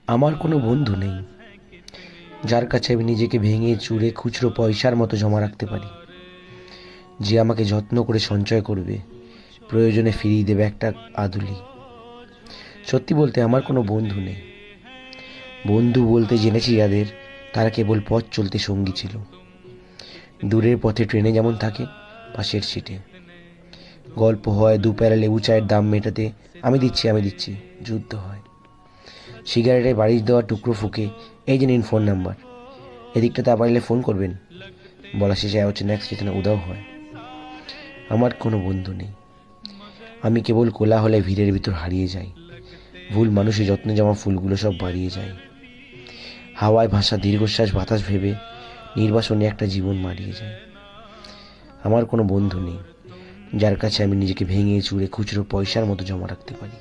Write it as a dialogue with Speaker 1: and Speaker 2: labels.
Speaker 1: আমার কোনো বন্ধু নেই যার কাছে আমি নিজেকে ভেঙে চুরে খুচরো পয়সার মতো জমা রাখতে পারি, যে আমাকে যত্ন করে সঞ্চয় করবে, প্রয়োজনে ফিরিয়ে দেবে একটা আদুলি। সত্যি বলতে আমার কোনো বন্ধু নেই। বন্ধু বলতে জেনেছি যাদের, তারা কেবল পথ চলতে সঙ্গী ছিল। দূরের পথে ট্রেনে যেমন থাকে, পাশের সিটে গল্প হয়, দুপ্যারা লেবু চায়ের দাম মেটাতে আমি দিচ্ছি যুদ্ধ হয়। সিগারেটে বাড়ি দেওয়া টুকরো ফুঁকে, এই যে নিন ফোন নাম্বার, এদিকটাতে পারলে ফোন করবেন, বলা শেষে হচ্ছে নেক্সট স্টেশনে উদাও হয়। আমার কোনো বন্ধু নেই। আমি কেবল কোলাহলে ভিড়ের ভিতর হারিয়ে যাই। ভুল মানুষের যত্নে জমা ফুলগুলো সব বাড়িয়ে যায়। হাওয়ায় ভাসা দীর্ঘশ্বাস বাতাস ভেবে নির্বাসনে একটা জীবন মারিয়ে যায়। আমার কোনো বন্ধু নেই যার কাছে আমি নিজেকে ভেঙে চুরে খুচরো পয়সার মতো জমা রাখতে পারি।